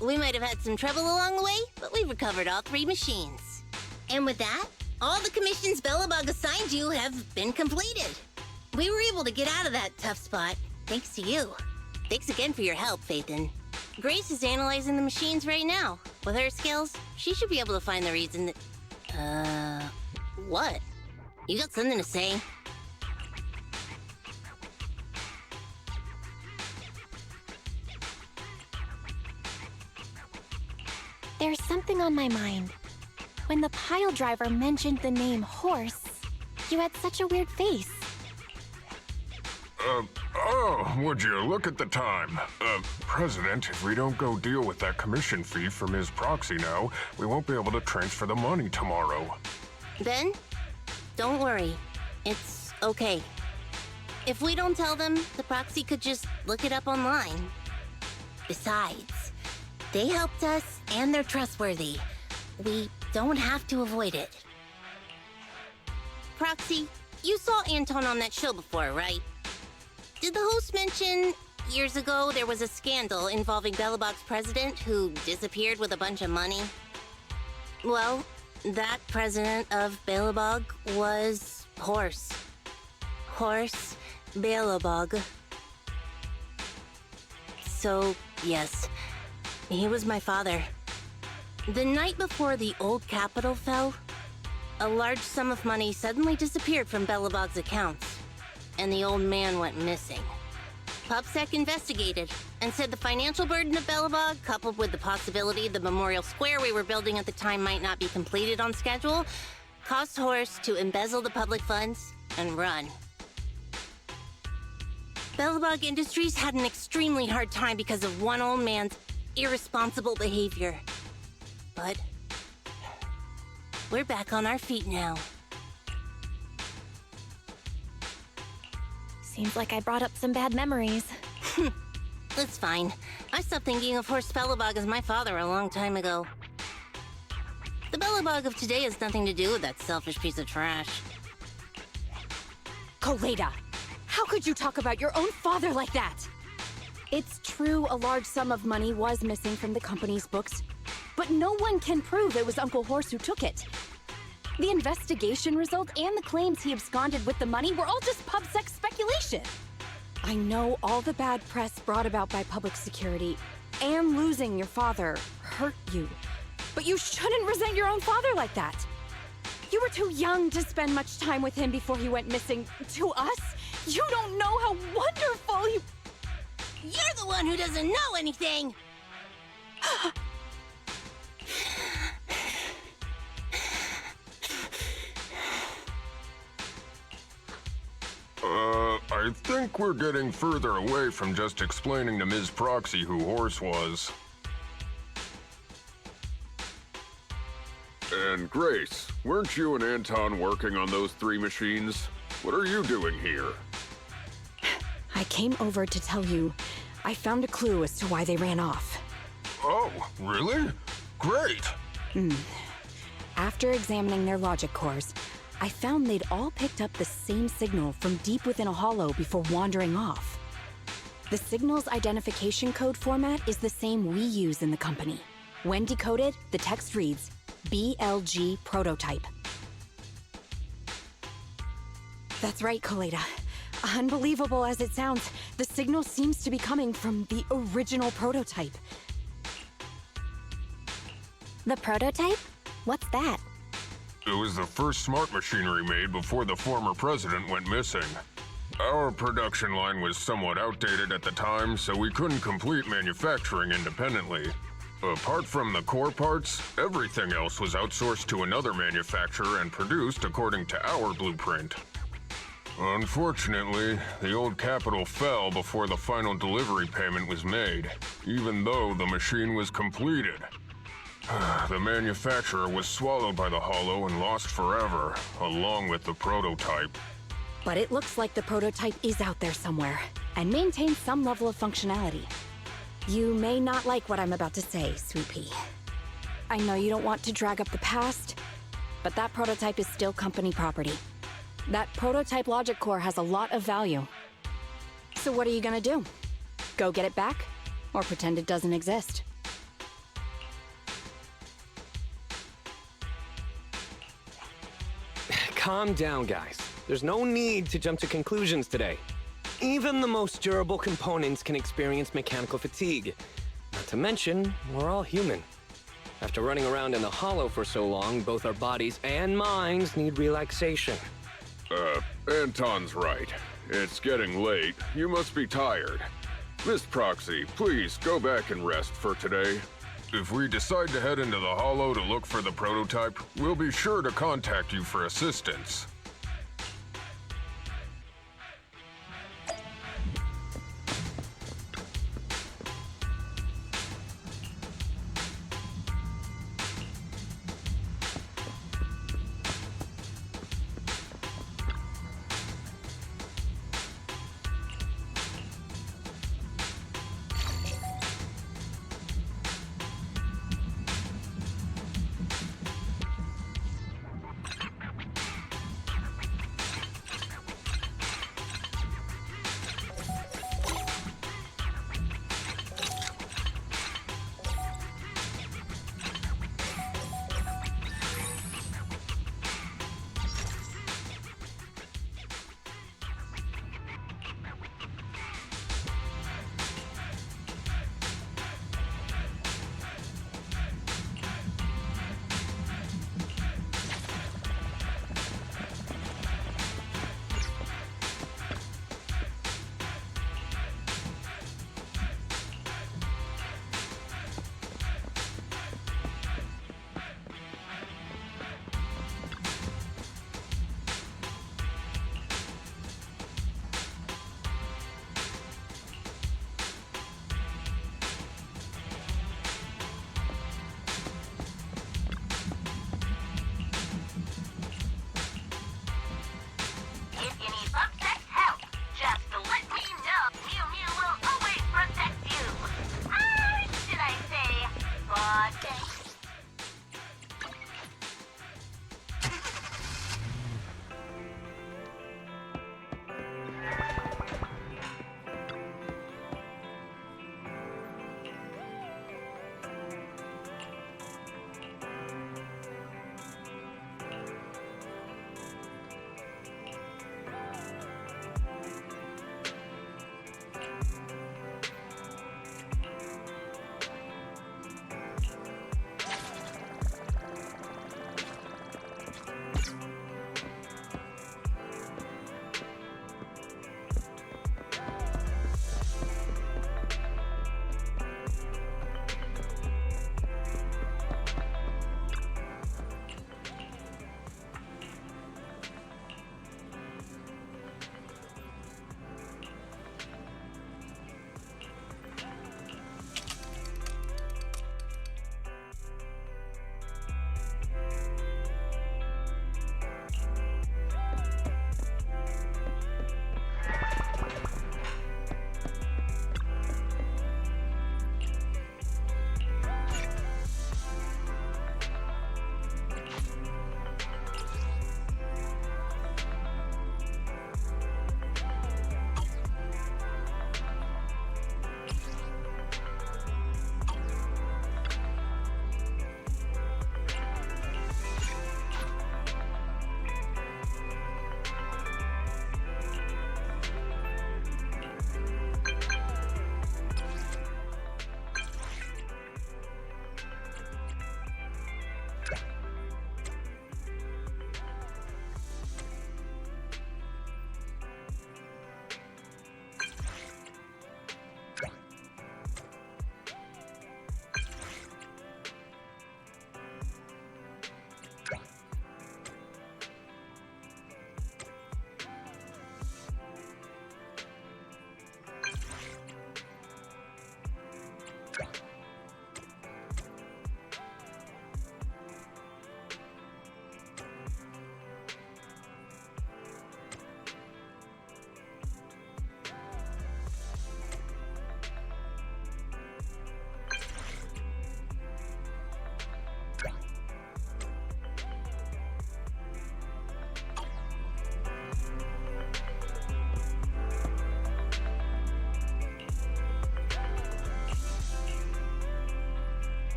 We might have had some trouble along the way, but we've recovered all 3 machines. And with that, all the commissions Belobog assigned you have been completed. We were able to get out of that tough spot, thanks to you. Thanks again for your help, Phaethon. Grace is analyzing the machines right now. With her skills, she should be able to find the reason that... What? You got something to say? There's something on my mind. When the pile driver mentioned the name Horse, you had such a weird face. Would you look at the time? President, if we don't go deal with that commission fee for Ms. Proxy now, we won't be able to transfer the money tomorrow. Ben, don't worry. It's okay. If we don't tell them, the proxy could just look it up online. Besides, they helped us and they're trustworthy. We don't have to avoid it. Proxy, you saw Anton on that show before, right? Did the host mention years ago there was a scandal involving Belobog's president who disappeared with a bunch of money? Well, that president of Belobog was Horse. Horse Belobog. So, yes, he was my father. The night before the old capital fell, a large sum of money suddenly disappeared from Belobog's accounts, and the old man went missing. PubSec investigated and said the financial burden of Belobog, coupled with the possibility the memorial square we were building at the time might not be completed on schedule, caused Horse to embezzle the public funds and run. Belobog Industries had an extremely hard time because of one old man's irresponsible behavior. But we're back on our feet now. Seems like I brought up some bad memories. That's fine. I stopped thinking of Horse Belobog as my father a long time ago. The Belobog of today has nothing to do with that selfish piece of trash. Coleda, how could you talk about your own father like that? It's true a large sum of money was missing from the company's books, but no one can prove it was Uncle Horse who took it. The investigation result and the claims he absconded with the money were all just PubSec speculation. I know all the bad press brought about by public security and losing your father hurt you, but you shouldn't resent your own father like that. You were too young to spend much time with him before he went missing. To us, you don't know how wonderful he... You're the one who doesn't know anything! I think we're getting further away from just explaining to Ms. Proxy who Horse was. And Grace, weren't you and Anton working on those 3 machines? What are you doing here? I came over to tell you I found a clue as to why they ran off. Oh, really? Great! After examining their logic cores, I found they'd all picked up the same signal from deep within a hollow before wandering off. The signal's identification code format is the same we use in the company. When decoded, the text reads, BLG prototype. That's right, Coleda. Unbelievable as it sounds, the signal seems to be coming from the original prototype. The prototype? What's that? It was the first smart machinery made before the former president went missing. Our production line was somewhat outdated at the time, so we couldn't complete manufacturing independently. Apart from the core parts, everything else was outsourced to another manufacturer and produced according to our blueprint. Unfortunately, the old capital fell before the final delivery payment was made, even though the machine was completed. The manufacturer was swallowed by the hollow and lost forever, along with the prototype. But it looks like the prototype is out there somewhere, and maintains some level of functionality. You may not like what I'm about to say, Sweet Pea. I know you don't want to drag up the past, but that prototype is still company property. That prototype logic core has a lot of value. So what are you gonna do? Go get it back? Or pretend it doesn't exist. Calm down, guys. There's no need to jump to conclusions today. Even the most durable components can experience mechanical fatigue. Not to mention, we're all human. After running around in the hollow for so long, both our bodies and minds need relaxation. Anton's right. It's getting late. You must be tired. Miss Proxy, please go back and rest for today. If we decide to head into the Hollow to look for the prototype, we'll be sure to contact you for assistance.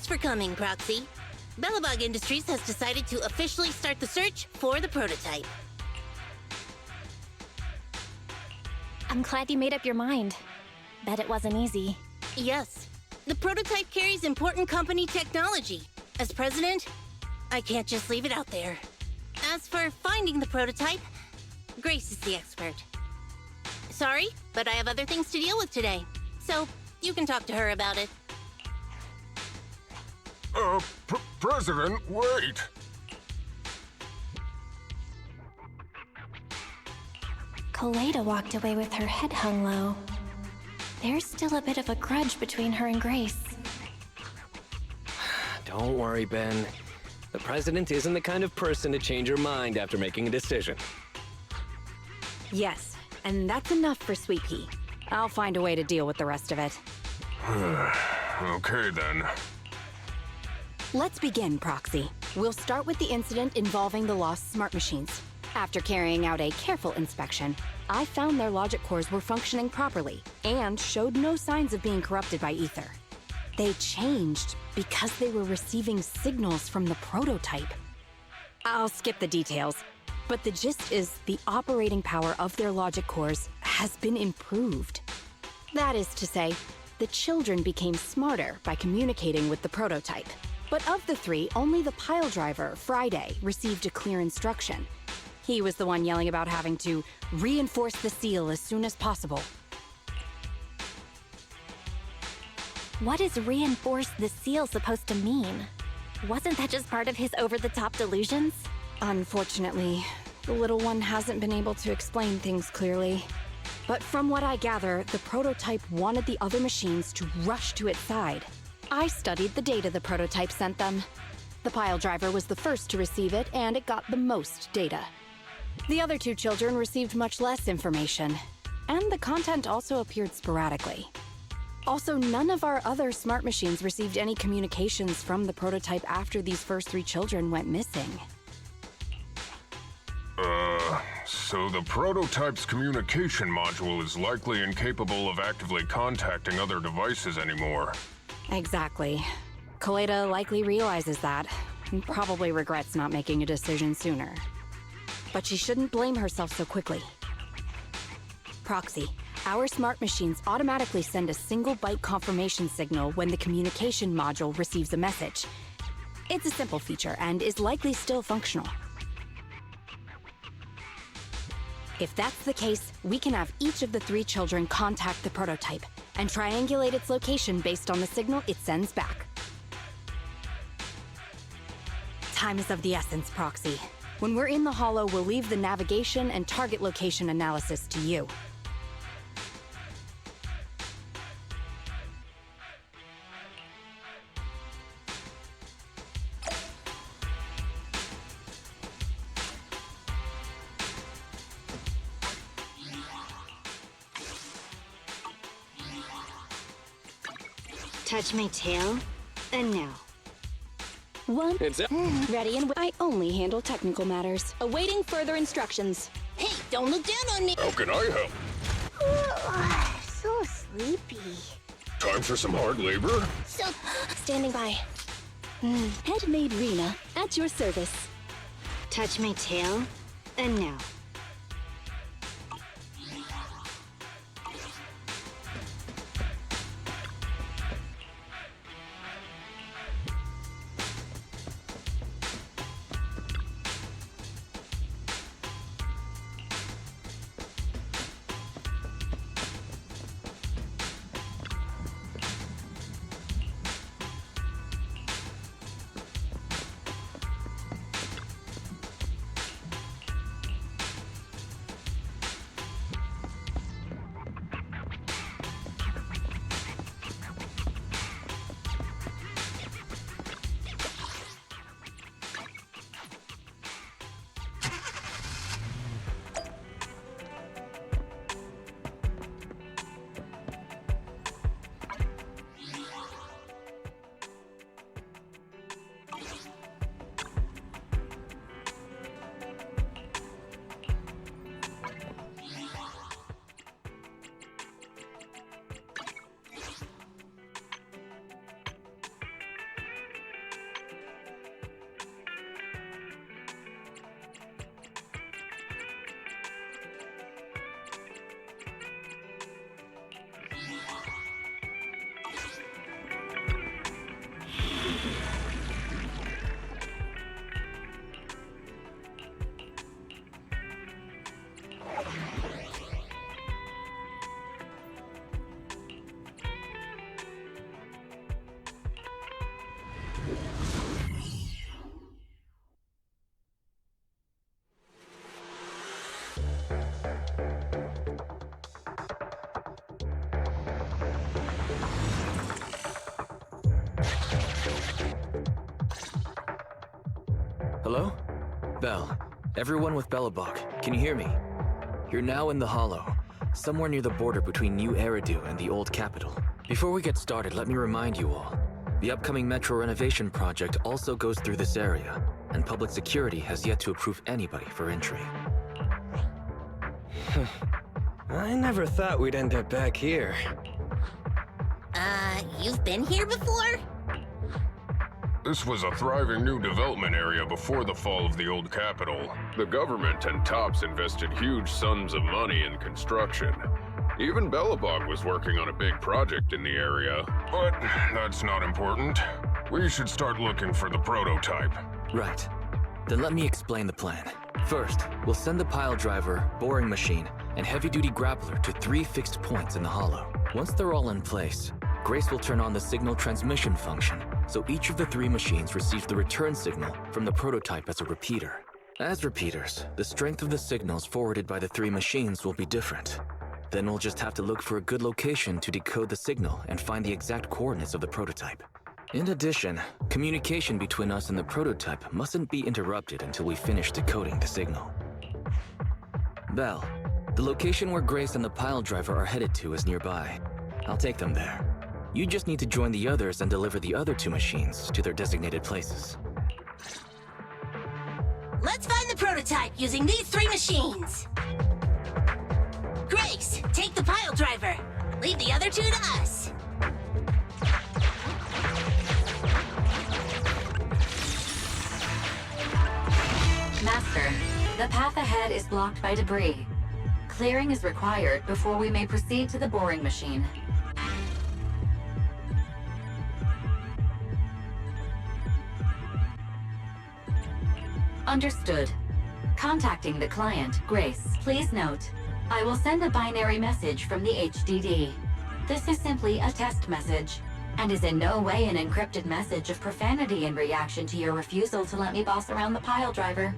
Thanks for coming, Proxy. Belobog Industries has decided to officially start the search for the prototype. I'm glad you made up your mind. Bet it wasn't easy. Yes, the prototype carries important company technology. As president, I can't just leave it out there. As for finding the prototype, Grace is the expert. Sorry, but I have other things to deal with today, so you can talk to her about it. President, wait! Kaleda walked away with her head hung low. There's still a bit of a grudge between her and Grace. Don't worry, Ben. The president isn't the kind of person to change her mind after making a decision. Yes, and that's enough for Sweet Pea. I'll find a way to deal with the rest of it. Okay, then. Let's begin, Proxy. We'll start with the incident involving the lost smart machines. After carrying out a careful inspection, I found their logic cores were functioning properly and showed no signs of being corrupted by ether. They changed because they were receiving signals from the prototype. I'll skip the details, but the gist is the operating power of their logic cores has been improved. That is to say, the children became smarter by communicating with the prototype. But of the three, only the pile driver, Friday, received a clear instruction. He was the one yelling about having to reinforce the seal as soon as possible. What is reinforce the seal supposed to mean? Wasn't that just part of his over-the-top delusions? Unfortunately, the little one hasn't been able to explain things clearly. But from what I gather, the prototype wanted the other machines to rush to its side. I studied the data the prototype sent them. The pile driver was the first to receive it, and it got the most data. The other two children received much less information, and the content also appeared sporadically. Also, none of our other smart machines received any communications from the prototype after these first three children went missing. So the prototype's communication module is likely incapable of actively contacting other devices anymore. Exactly. Kaleda likely realizes that, and probably regrets not making a decision sooner. But she shouldn't blame herself so quickly. Proxy, our smart machines automatically send a single byte confirmation signal when the communication module receives a message. It's a simple feature and is likely still functional. If that's the case, we can have each of the three children contact the prototype and triangulate its location based on the signal it sends back. Time is of the essence, Proxy. When we're in the Hollow, we'll leave the navigation and target location analysis to you. Touch my tail, and now. One, It's ready and I only handle technical matters. Awaiting further instructions. Hey, don't look down on me! How can I help? So sleepy. Time for some hard labor? So, Standing by. Headmaid Rena, at your service. Touch my tail, and now. Hello? Bell. Everyone with Belobog, can you hear me? You're now in the Hollow, somewhere near the border between New Eridu and the Old Capital. Before we get started, let me remind you all. The upcoming metro renovation project also goes through this area, and public security has yet to approve anybody for entry. I never thought we'd end up back here. You've been here before? This was a thriving new development area before the fall of the old capital. The government and TOPS invested huge sums of money in construction. Even Belobog was working on a big project in the area. But that's not important. We should start looking for the prototype. Right. Then let me explain the plan. First, we'll send the pile driver, boring machine, and heavy-duty grappler to 3 fixed points in the Hollow. Once they're all in place, Grace will turn on the signal transmission function, so each of the 3 machines receives the return signal from the prototype as a repeater. As repeaters, the strength of the signals forwarded by the 3 machines will be different. Then we'll just have to look for a good location to decode the signal and find the exact coordinates of the prototype. In addition, communication between us and the prototype mustn't be interrupted until we finish decoding the signal. Bell, the location where Grace and the pile driver are headed to is nearby. I'll take them there. You just need to join the others and deliver the other 2 machines to their designated places. Let's find the prototype using these 3 machines. Grace, take the pile driver. Leave the other 2 to us. Master, the path ahead is blocked by debris. Clearing is required before we may proceed to the boring machine. Understood. Contacting the client, Grace. Please note, I will send a binary message from the HDD. This is simply a test message, and is in no way an encrypted message of profanity in reaction to your refusal to let me boss around the pile driver.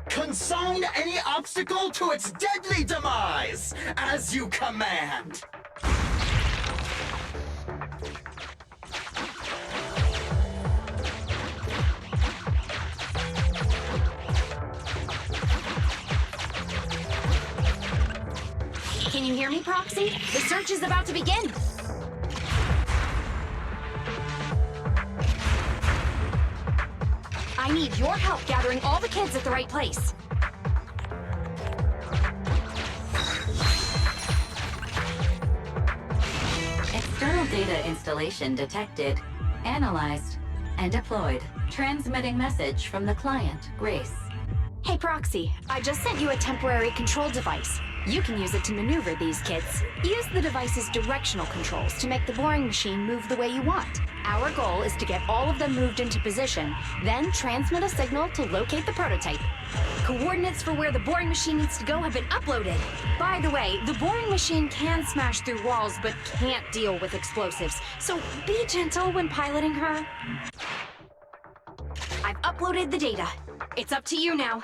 Consign any obstacle to its deadly demise, as you command! Can you hear me, Proxy? The search is about to begin! I need your help gathering all the kids at the right place. External data installation detected, analyzed, and deployed. Transmitting message from the client, Grace. Hey, Proxy, I just sent you a temporary control device. You can use it to maneuver these kids. Use the device's directional controls to make the boring machine move the way you want. Our goal is to get all of them moved into position, then transmit a signal to locate the prototype. Coordinates for where the boring machine needs to go have been uploaded. By the way, the boring machine can smash through walls but can't deal with explosives, so be gentle when piloting her. I've uploaded the data. It's up to you now.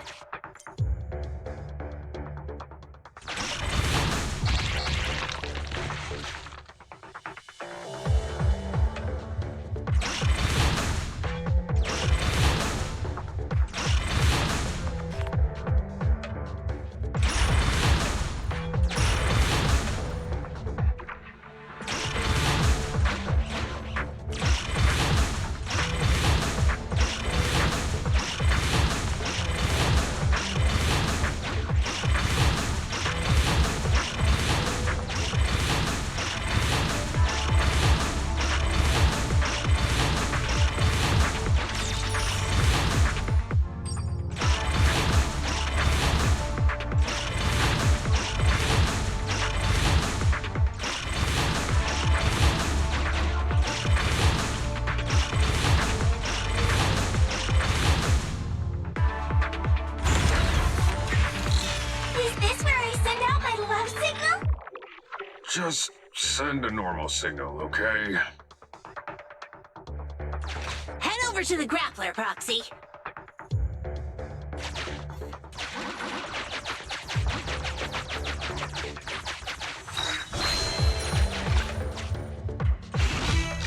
Just send a normal signal, okay? Head over to the grappler, Proxy.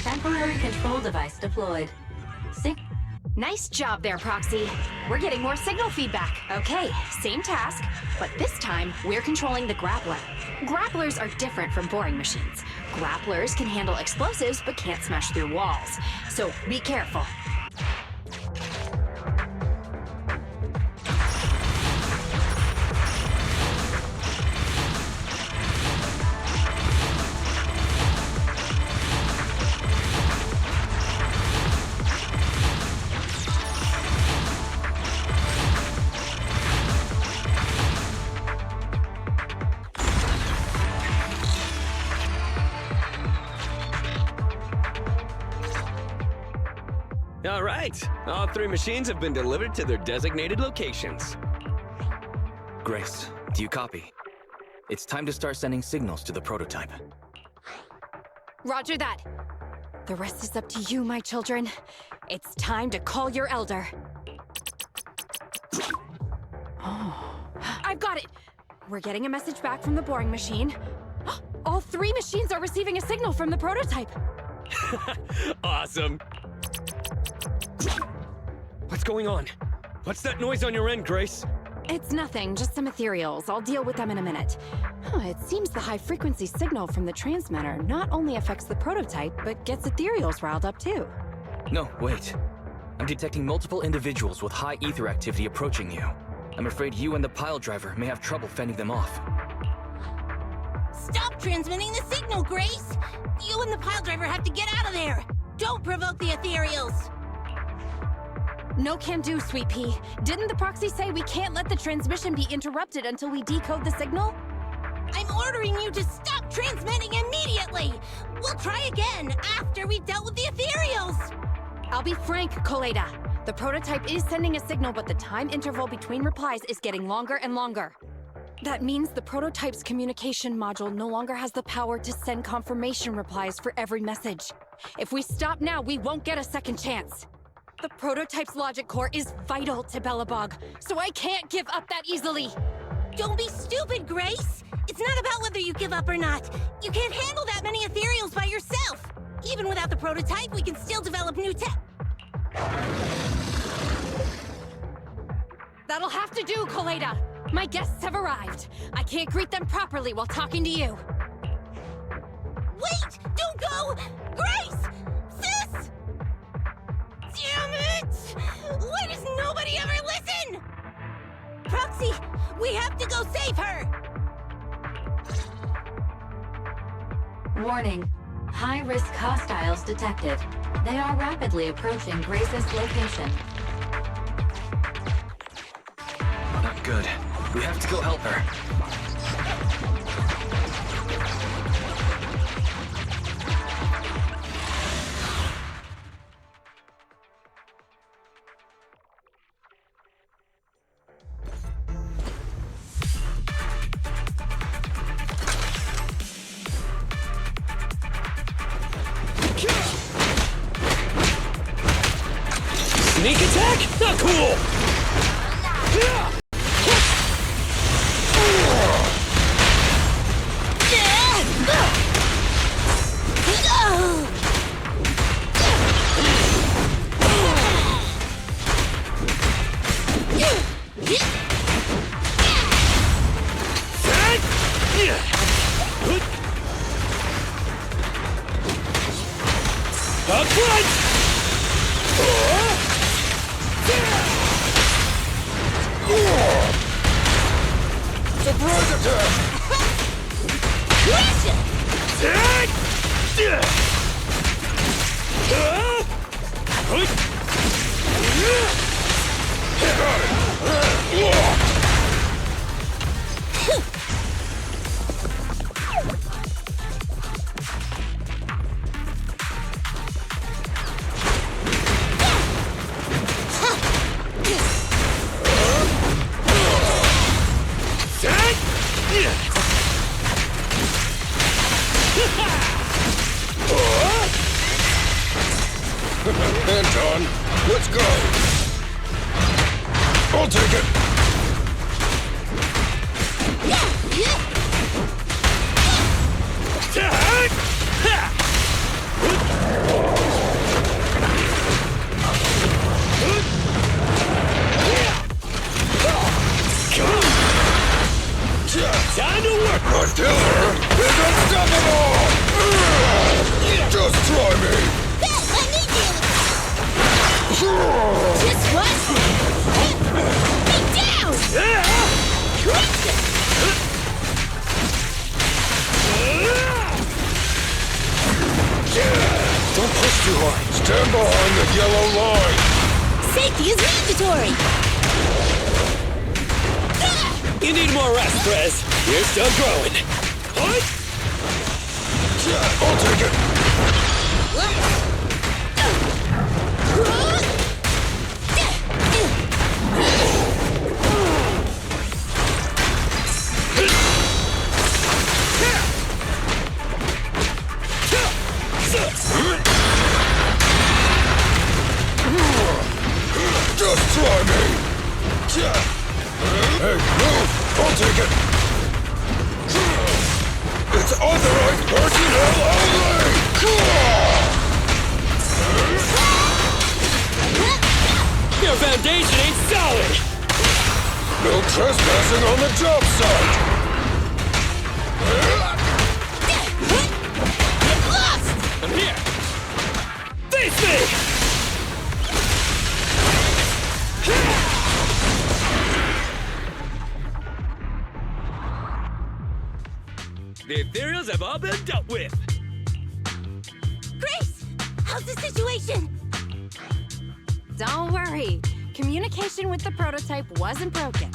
Temporary control device deployed. Nice job there, Proxy. We're getting more signal feedback. Okay, same task, but this time we're controlling the grappler. Grapplers are different from boring machines. Grapplers can handle explosives but can't smash through walls. So be careful. All right, all 3 machines have been delivered to their designated locations. Grace, do you copy? It's time to start sending signals to the prototype. Roger that. The rest is up to you, my children. It's time to call your elder. Oh, I've got it! We're getting a message back from the boring machine. All 3 machines are receiving a signal from the prototype. Awesome. What's going on? What's that noise on your end, Grace? It's nothing, just some ethereals. I'll deal with them in a minute. It seems the high-frequency signal from the transmitter not only affects the prototype, but gets ethereals riled up too. No, wait. I'm detecting multiple individuals with high ether activity approaching you. I'm afraid you and the pile driver may have trouble fending them off. Stop transmitting the signal, Grace! You and the pile driver have to get out of there! Don't provoke the ethereals! No can do, Sweet Pea. Didn't the proxy say we can't let the transmission be interrupted until we decode the signal? I'm ordering you to stop transmitting immediately! We'll try again after we've dealt with the ethereals! I'll be frank, Koleda. The prototype is sending a signal, but the time interval between replies is getting longer and longer. That means the prototype's communication module no longer has the power to send confirmation replies for every message. If we stop now, we won't get a second chance. The prototype's logic core is vital to Belobog, so I can't give up that easily. Don't be stupid, Grace! It's not about whether you give up or not. You can't handle that many ethereals by yourself. Even without the prototype, we can still develop new tech. That'll have to do, Koleda. My guests have arrived. I can't greet them properly while talking to you. Wait! Don't go! Grace! Sis! Damn it! Why does nobody ever listen? Proxy, we have to go save her! Warning. High-risk hostiles detected. They are rapidly approaching Grace's location. Not good. We have to go help her. Sneak attack? Not cool! Surprise attack! Got it! Anton, let's go! I'll take it! Just what? Be down! Don't push too hard. Stand behind the yellow line! Safety is mandatory! You need more rest, Prez. You're still growing. What? I'll take it! Just try me! Hey, move! I'll take it! It's authorized personnel only! Your foundation ain't solid! No trespassing on the job site! Get lost! I'm here! Face me! The ethereals have all been dealt with! Grace! How's the situation? Don't worry. Communication with the prototype wasn't broken.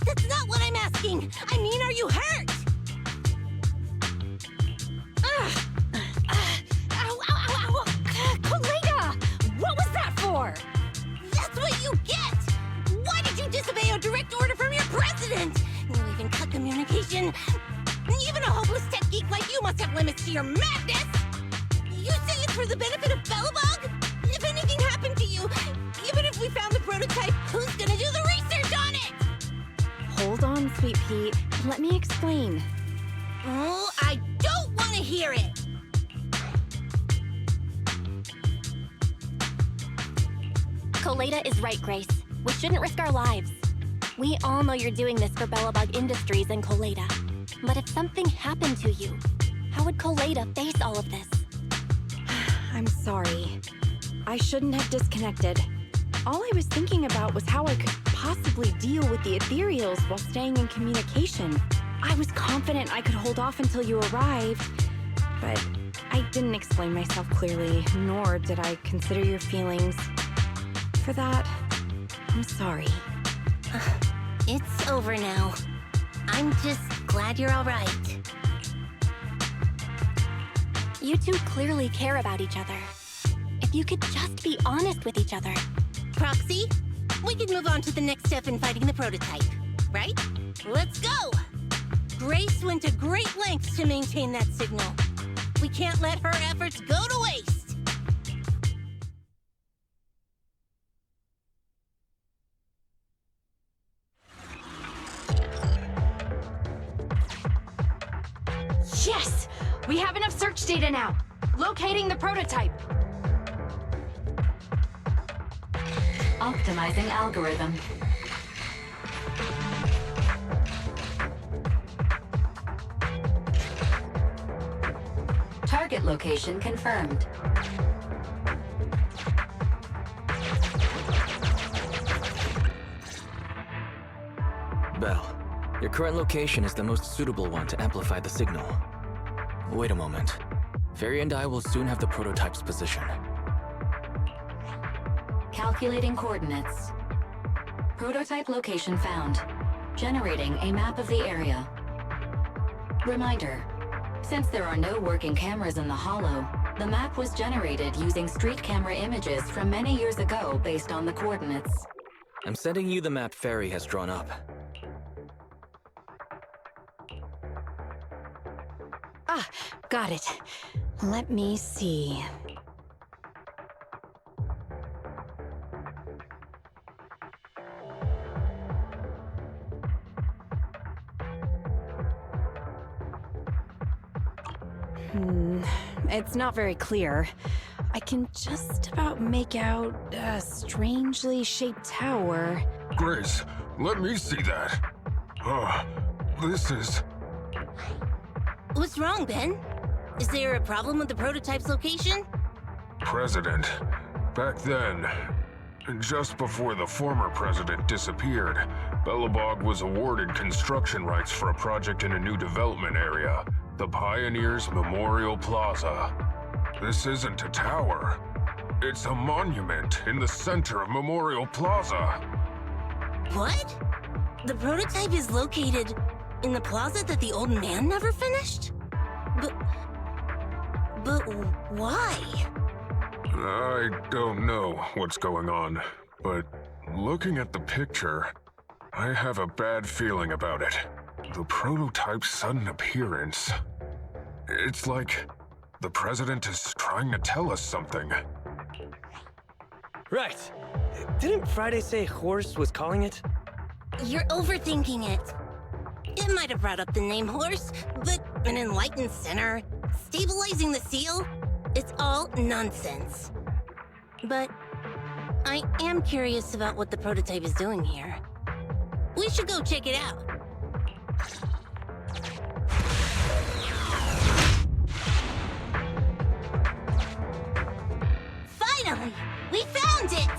That's not what I'm asking! I mean, are you hurt? Ow, ow, ow, ow! Kolega! What was that for? That's what you get! Why did you disobey a direct order from your president? You even cut communication. Even a hopeless tech geek like you must have limits to your madness! You say it's for the benefit of Belobog? If anything happened to you, even if we found the prototype, who's gonna do the research on it? Hold on, Sweet Pea. Let me explain. Oh, I don't want to hear it! Koleda is right, Grace. We shouldn't risk our lives. We all know you're doing this for Belobog Industries and Koleda. But if something happened to you, how would Koleda face all of this? I'm sorry. I shouldn't have disconnected. All I was thinking about was how I could possibly deal with the ethereals while staying in communication. I was confident I could hold off until you arrived, but I didn't explain myself clearly, nor did I consider your feelings. For that, I'm sorry. It's over now. I'm just glad you're all right. You two clearly care about each other. If you could just be honest with each other. Proxy, we could move on to the next step in fighting the prototype, right? Let's go! Grace went to great lengths to maintain that signal. We can't let her efforts go to waste! Yes! We have enough search data now! Locating the prototype! Optimizing algorithm. Target location confirmed. Belle, your current location is the most suitable one to amplify the signal. Wait a moment. Fairy and I will soon have the prototype's position. Calculating coordinates. Prototype location found. Generating a map of the area. Reminder, since there are no working cameras in the Hollow, the map was generated using street camera images from many years ago based on the coordinates. I'm sending you the map Fairy has drawn up. Ah, got it. Let me see. It's not very clear. I can just about make out a strangely shaped tower. Grace, let me see that. This is... What's wrong, Ben? Is there a problem with the prototype's location? President. Back then, just before the former president disappeared, Belobog was awarded construction rights for a project in a new development area, the Pioneers Memorial Plaza. This isn't a tower. It's a monument in the center of Memorial Plaza. What? The prototype is located in the plaza that the old man never finished? But why? I don't know what's going on, but looking at the picture, I have a bad feeling about it. The prototype's sudden appearance. It's like the president is trying to tell us something. Right. Didn't Friday say Horse was calling it? You're overthinking it. It might have brought up the name Horse, but an enlightened center, stabilizing the seal, it's all nonsense. But I am curious about what the prototype is doing here. We should go check it out. Finally! We found it!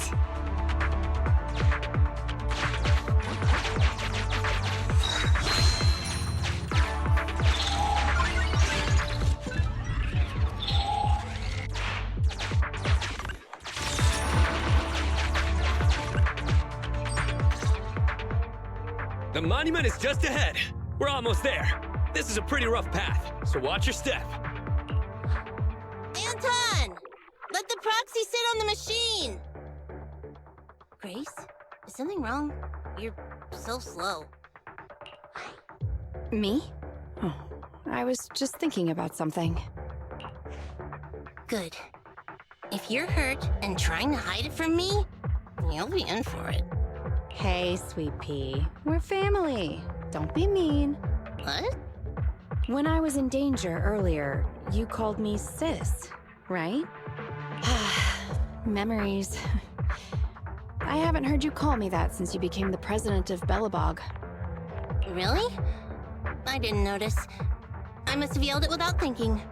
The monument is just ahead. We're almost there. This is a pretty rough path, so watch your step. Anton! Let the proxy sit on the machine! Grace? Is something wrong? You're so slow. Me? Oh, I was just thinking about something. Good. If you're hurt and trying to hide it from me, you'll be in for it. Hey, sweet pea. We're family. Don't be mean. What? When I was in danger earlier, you called me sis, right? Memories. I haven't heard you call me that since you became the president of Belobog. Really? I didn't notice. I must have yelled it without thinking.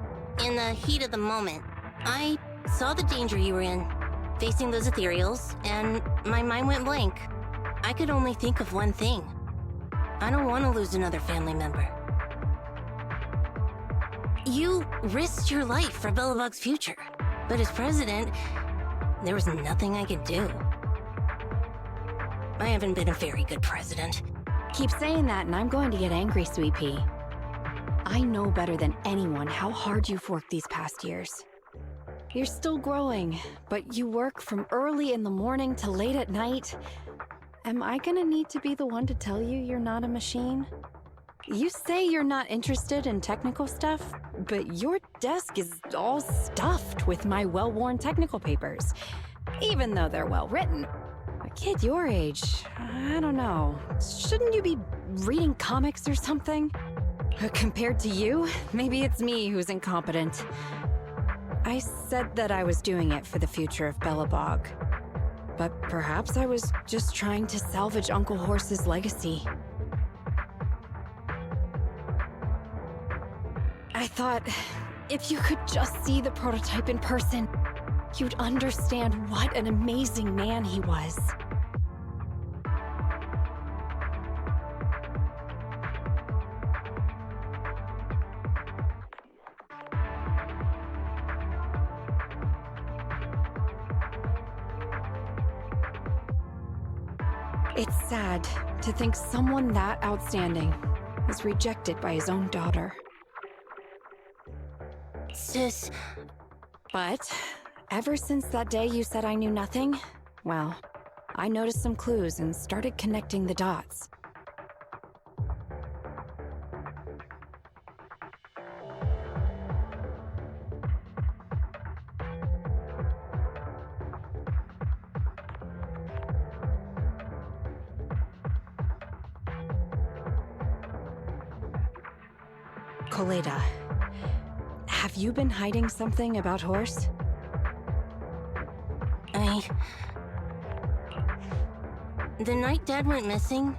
In the heat of the moment, I saw the danger you were in, facing those ethereals, and my mind went blank. I could only think of one thing. I don't want to lose another family member. You risked your life for Belobog's future, but as president, there was nothing I could do. I haven't been a very good president. Keep saying that and I'm going to get angry, sweet pea. I know better than anyone how hard you've worked these past years. You're still growing, but you work from early in the morning to late at night. Am I gonna need to be the one to tell you you're not a machine? You say you're not interested in technical stuff, but your desk is all stuffed with my well-worn technical papers, even though they're well-written. A kid your age, I don't know. Shouldn't you be reading comics or something? Compared to you, maybe it's me who's incompetent. I said that I was doing it for the future of Belobog. But perhaps I was just trying to salvage Uncle Horse's legacy. I thought, if you could just see the prototype in person, you'd understand what an amazing man he was. It's sad to think someone that outstanding is rejected by his own daughter. Sis... But ever since that day you said I knew nothing, well, I noticed some clues and started connecting the dots. Coleda, have you been hiding something about Horse? The night Dad went missing,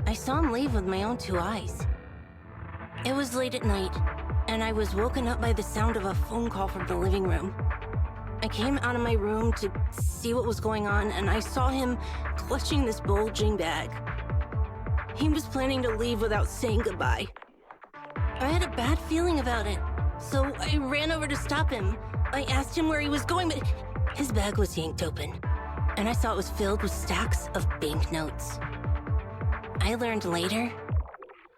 I saw him leave with my own two eyes. It was late at night, and I was woken up by the sound of a phone call from the living room. I came out of my room to see what was going on, and I saw him clutching this bulging bag. He was planning to leave without saying goodbye. I had a bad feeling about it, so I ran over to stop him. I asked him where he was going, but his bag was yanked open, and I saw it was filled with stacks of banknotes. I learned later,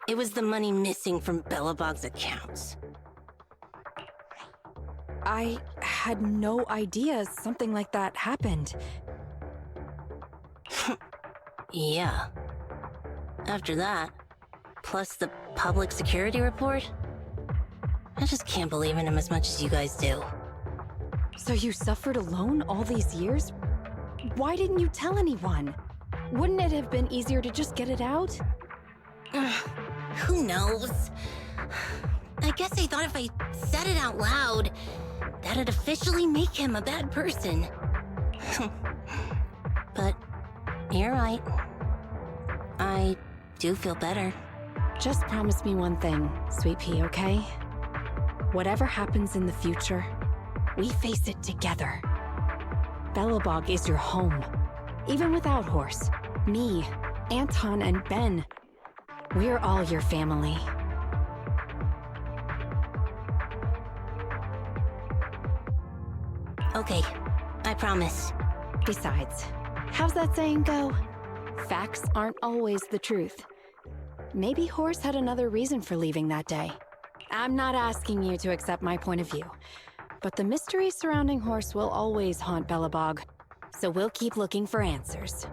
it was the money missing from Belobog's accounts. I had no idea something like that happened. Yeah. After that, plus the public security report, I just can't believe in him as much as you guys do. So you suffered alone all these years? Why didn't you tell anyone? Wouldn't it have been easier to just get it out? Who knows? I guess I thought if I said it out loud, that'd officially make him a bad person. But you're right. I do feel better. Just promise me one thing, Sweet Pea, okay? Whatever happens in the future, we face it together. Belobog is your home. Even without Horse, me, Anton, and Ben, we're all your family. Okay, I promise. Besides, how's that saying go? Facts aren't always the truth. Maybe Horse had another reason for leaving that day. I'm not asking you to accept my point of view, but the mystery surrounding Horse will always haunt Belobog, so we'll keep looking for answers.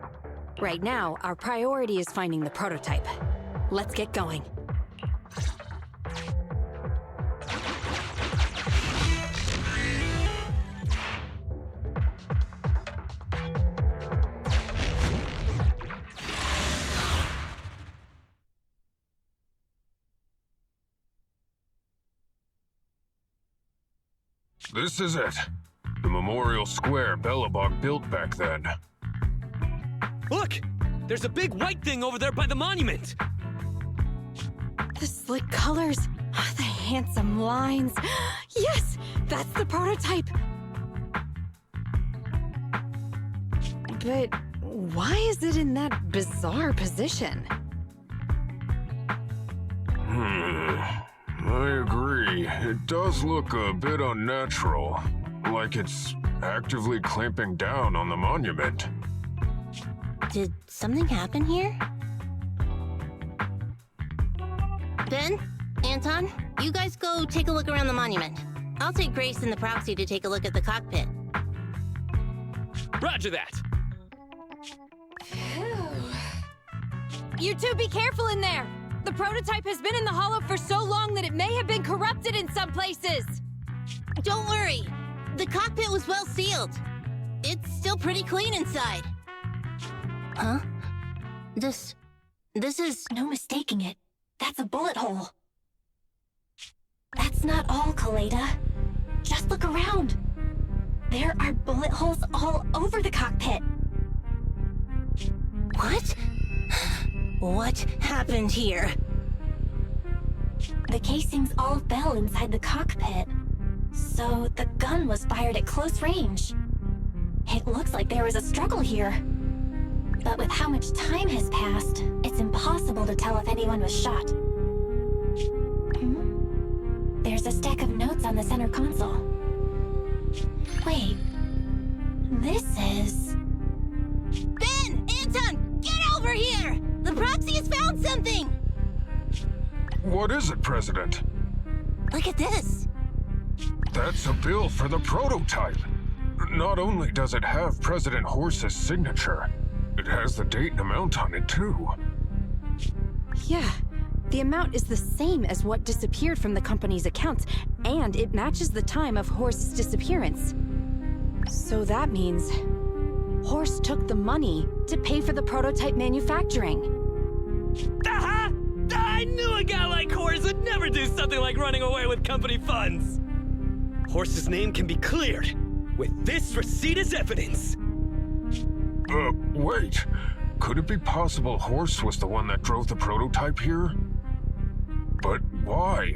Right now, our priority is finding the prototype. Let's get going. This is it. The memorial square Belobog built back then. Look! There's a big white thing over there by the monument! The slick colors, the handsome lines. Yes, that's the prototype. But why is it in that bizarre position? I agree. It does look a bit unnatural. Like it's actively clamping down on the monument. Did something happen here? Ben? Anton? You guys go take a look around the monument. I'll take Grace and the proxy to take a look at the cockpit. Roger that! You two be careful in there! The prototype has been in the hollow for so long that it may have been corrupted in some places! Don't worry! The cockpit was well sealed. It's still pretty clean inside. Huh? This is... No mistaking it. That's a bullet hole. That's not all, Kaleda. Just look around. There are bullet holes all over the cockpit. What? What happened here? The casings all fell inside the cockpit. So the gun was fired at close range. It looks like there was a struggle here. But with how much time has passed, it's impossible to tell if anyone was shot. There's a stack of notes on the center console. Wait. This is... Ben! Anton! Get over here! The proxy has found something! What is it, President? Look at this! That's a bill for the prototype. Not only does it have President Horse's signature, it has the date and amount on it, too. Yeah, the amount is the same as what disappeared from the company's accounts, and it matches the time of Horse's disappearance. So that means Horse took the money to pay for the prototype manufacturing. Aha! I knew a guy like Horse would never do something like running away with company funds! Horse's name can be cleared with this receipt as evidence. Wait. Could it be possible Horse was the one that drove the prototype here? But why?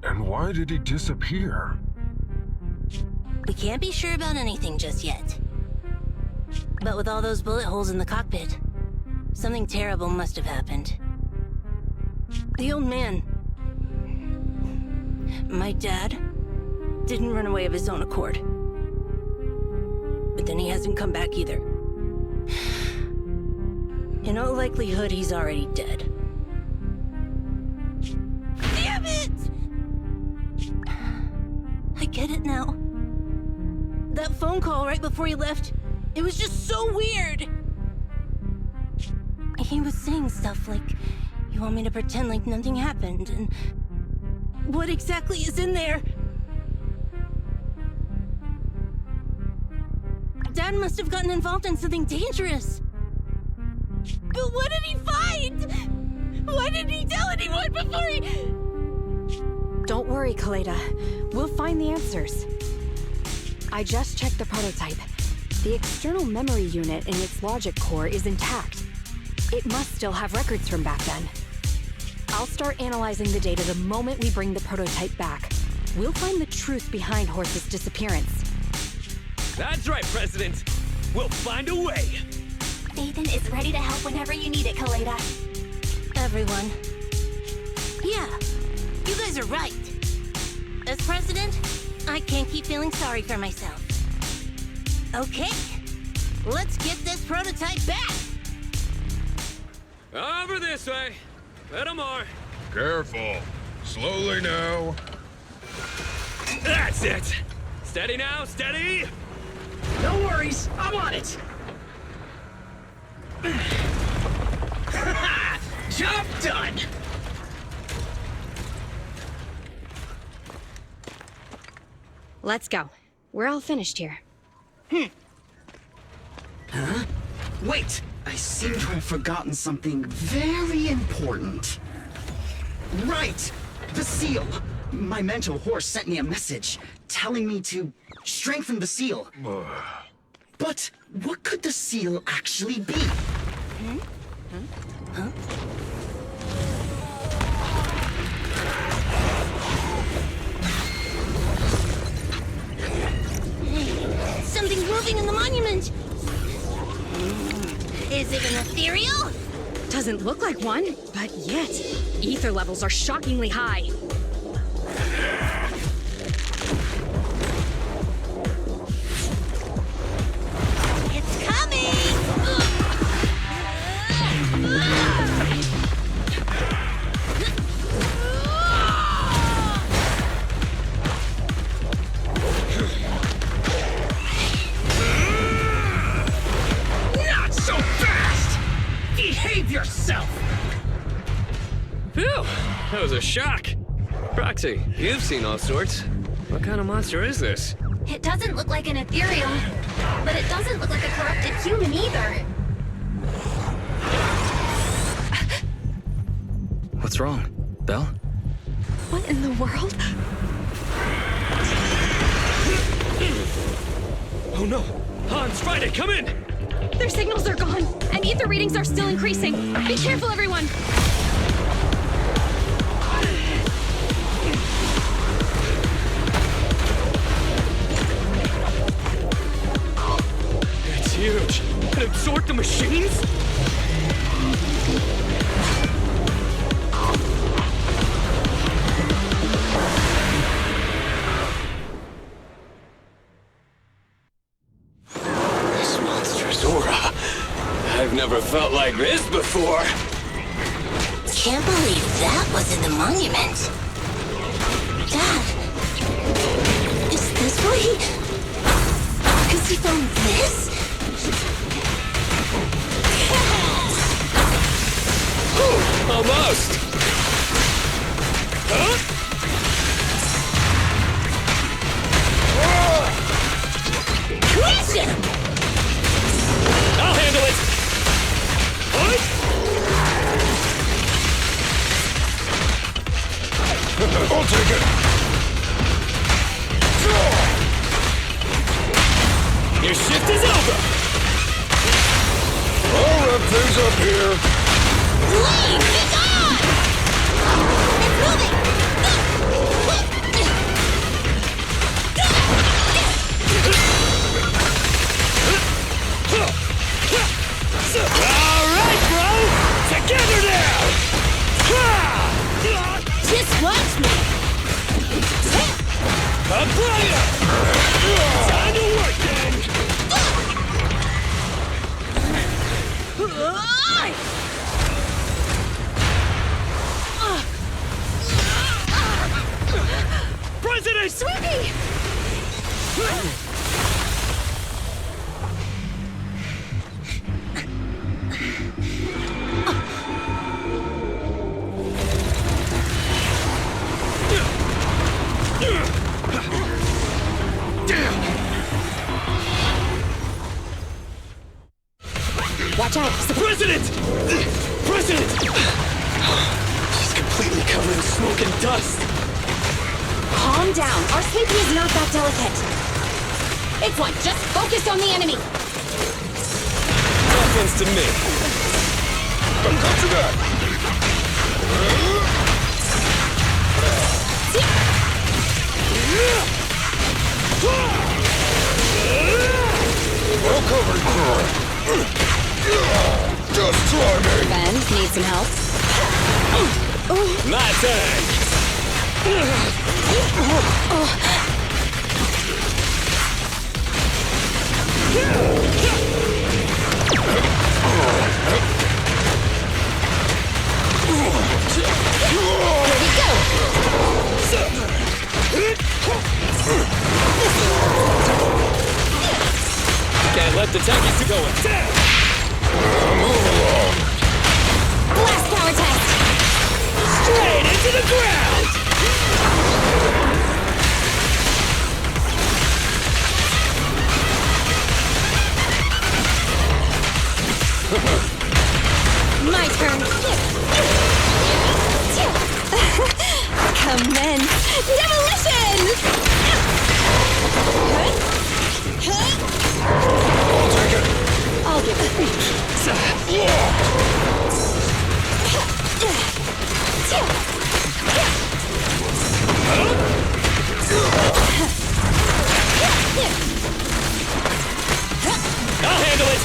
And why did he disappear? We can't be sure about anything just yet. But with all those bullet holes in the cockpit, something terrible must have happened. The old man, my dad, didn't run away of his own accord. But then he hasn't come back either. In all likelihood, he's already dead. Damn it! I get it now. That phone call right before he left, it was just so weird. He was saying stuff like, you want me to pretend like nothing happened, and what exactly is in there? Dad must have gotten involved in something dangerous. But what did he find? Why didn't he tell anyone before he... Don't worry, Kaleda. We'll find the answers. I just checked the prototype. The external memory unit in its logic core is intact. It must still have records from back then. I'll start analyzing the data the moment we bring the prototype back. We'll find the truth behind Horse's disappearance. That's right, President. We'll find a way. Nathan is ready to help whenever you need it, Kaleda. Everyone. Yeah, you guys are right. As president, I can't keep feeling sorry for myself. Okay, let's get this prototype back! Over this way. Little more. Careful. Slowly now. That's it. Steady now, steady. No worries, I'm on it. Job done. Let's go. We're all finished here. Huh? Wait! I seem to have forgotten something very important. Right! The seal! My mentor horse sent me a message, telling me to strengthen the seal. But what could the seal actually be? Something's moving in the monument! Is it an ethereal? Doesn't look like one, but yet, ether levels are shockingly high. It's coming! Not so fast! Behave yourself! Phew, that was a shock. Proxy, you've seen all sorts. What kind of monster is this? It doesn't look like an ethereal, but it doesn't look like a corrupted human either. What's wrong? Belle? What in the world? Oh no! Hans, Friday, come in! Their signals are gone, and ether readings are still increasing. Be careful, everyone! It's huge. It absorbed the machines? This monster's aura. I've never felt like this before. Can't believe that was in the monument. Dad, is this where Because he found this? Almost. Huh? Crush him! I'll handle it. What? I'll take it. Your shift is over. I'll wrap things up here. Leave! Be gone! It's moving! Watch out! President! President! She's completely covered in smoke and dust. Calm down. Our sweeping is not that delicate. It's one. Just focus on the enemy. Happens to me. Cut to that! I'll cover you. Just try me. Ben, need some help? My turn. Here we go! Can't let the Takis go. Move along. Blast power test! Straight into the ground. My turn. Commence demolition! I'll take it. I'll give it. I'll handle it.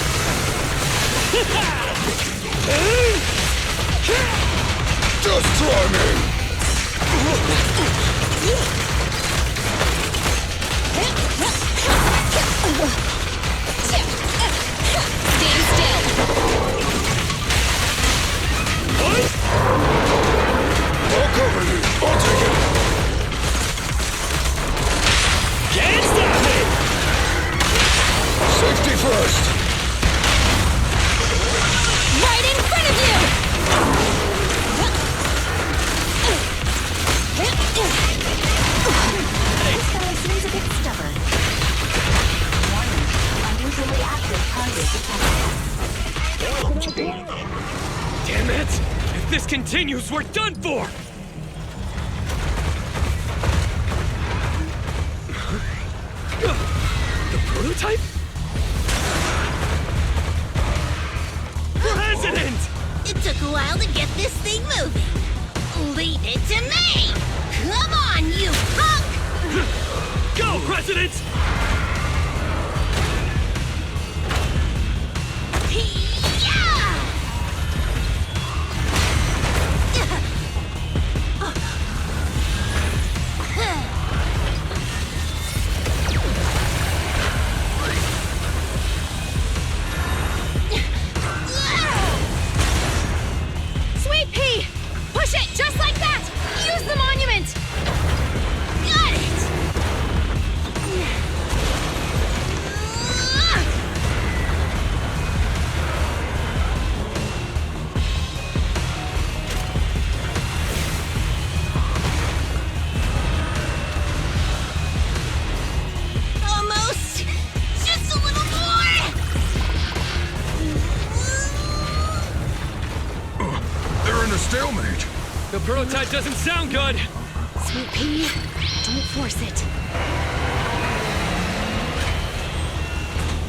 Just try me. Stand still. I'll cover you. I'll take it. Can't stop me. Safety first. Right in front of you! This guy seems a bit stubborn. Warning, unusually active target detected. Damn it! If this continues, we're done for! The prototype? President! It took a while to get this thing moving. Leave it to me! Come on, you punk! Go, President! Sweet pea! Push it just like that! Use the monument! Got it! Almost! Just a little more! They're in a stalemate. The prototype doesn't sound good! Sweet pea, don't force it.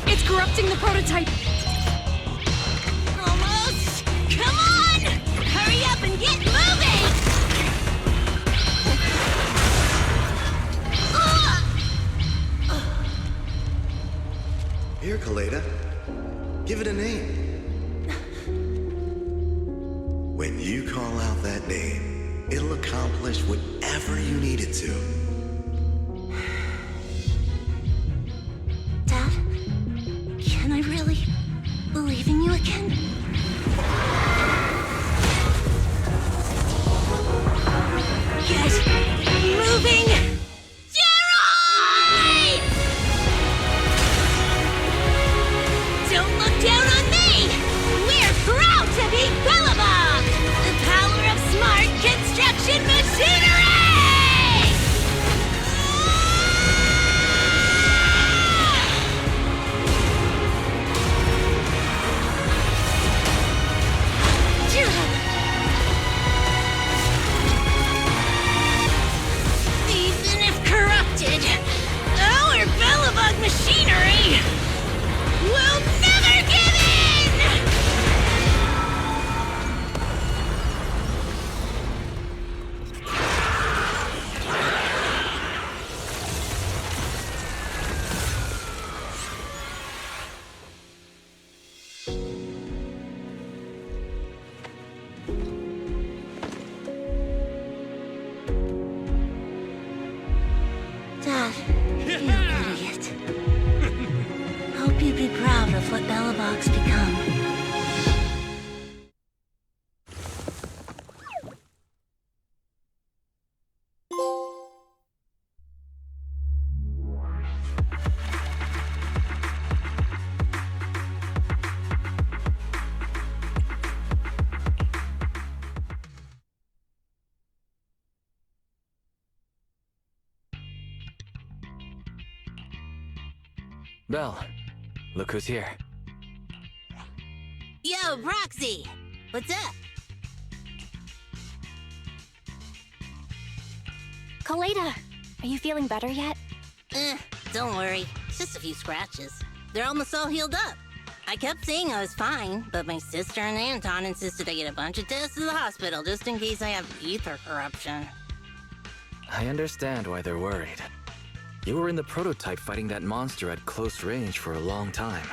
It's corrupting the prototype! Almost! Come on! Hurry up and get moving! Here, Kaleda. Give it a name. When you call out that name, it'll accomplish whatever you need it to. Dad, can I really believe in you again? Get moving! Gerard! Don't look down on me! We're proud to be Belobog! The power of smart construction machinery! of what Bellabogs become. Belle, look who's here. Yo, Proxy! What's up? Coleta, are you feeling better yet? Don't worry. It's just a few scratches. They're almost all healed up. I kept saying I was fine, but my sister and Anton insisted I get a bunch of tests at the hospital just in case I have ether corruption. I understand why they're worried. You were in the prototype fighting that monster at close range for a long time.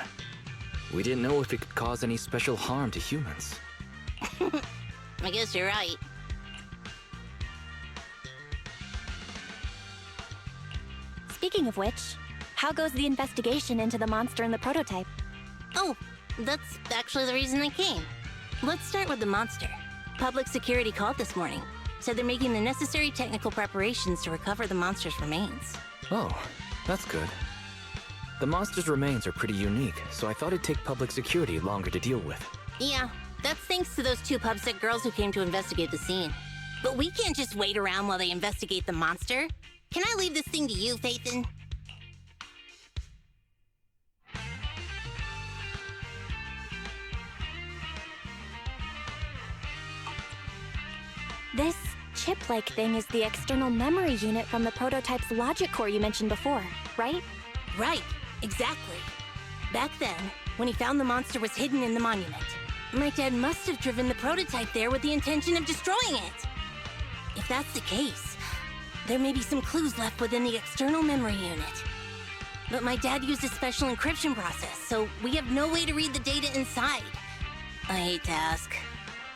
We didn't know if it could cause any special harm to humans. I guess you're right. Speaking of which, how goes the investigation into the monster in the prototype? Oh, that's actually the reason I came. Let's start with the monster. Public security called this morning. Said they're making the necessary technical preparations to recover the monster's remains. Oh, that's good. The monster's remains are pretty unique, so I thought it'd take public security longer to deal with. Yeah, that's thanks to those two pubsec girls who came to investigate the scene. But we can't just wait around while they investigate the monster. Can I leave this thing to you, Phaethon? This chip-like thing is the external memory unit from the prototype's logic core you mentioned before, right? Right, exactly. Back then, when he found the monster was hidden in the monument, my dad must have driven the prototype there with the intention of destroying it. If that's the case, there may be some clues left within the external memory unit. But my dad used a special encryption process, so we have no way to read the data inside. I hate to ask,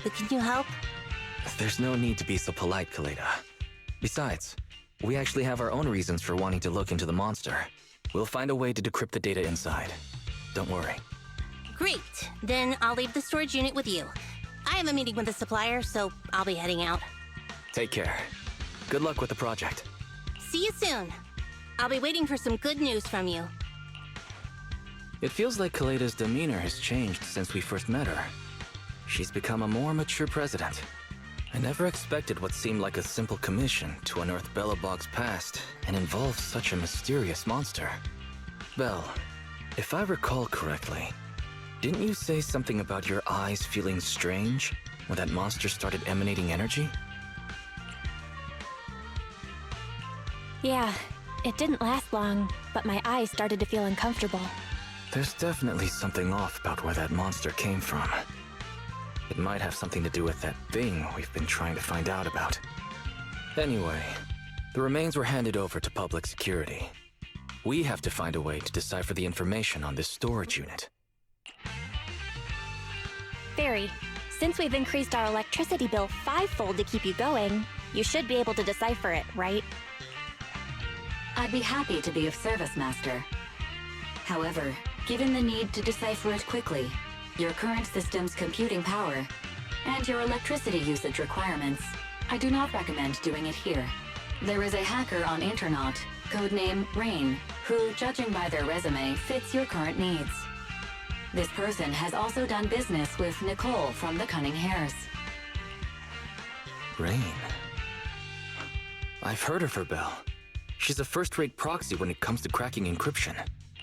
but can you help? There's no need to be so polite, Coleta. Besides, we actually have our own reasons for wanting to look into the monster. We'll find a way to decrypt the data inside. Don't worry. Great, then I'll leave the storage unit with you. I have a meeting with the supplier, so I'll be heading out. Take care. Good luck with the project. See you soon. I'll be waiting for some good news from you. It feels like Coleta's demeanor has changed since we first met her. She's become a more mature president. I never expected what seemed like a simple commission to unearth Belobog's past and involve such a mysterious monster. Belle, if I recall correctly, didn't you say something about your eyes feeling strange when that monster started emanating energy? Yeah, it didn't last long, but my eyes started to feel uncomfortable. There's definitely something off about where that monster came from. It might have something to do with that thing we've been trying to find out about. Anyway, the remains were handed over to public security. We have to find a way to decipher the information on this storage unit. Fairy, since we've increased our electricity bill 5-fold to keep you going, you should be able to decipher it, right? I'd be happy to be of service, Master. However, given the need to decipher it quickly, your current system's computing power, and your electricity usage requirements, I do not recommend doing it here. There is a hacker on Internaut, codename Rain, who, judging by their resume, fits your current needs. This person has also done business with Nicole from the Cunning Hares. Rain. I've heard of her, Belle. She's a first-rate proxy when it comes to cracking encryption.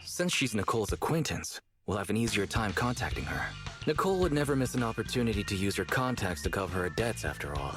Since she's Nicole's acquaintance, we'll have an easier time contacting her. Nicole would never miss an opportunity to use her contacts to cover her debts, after all.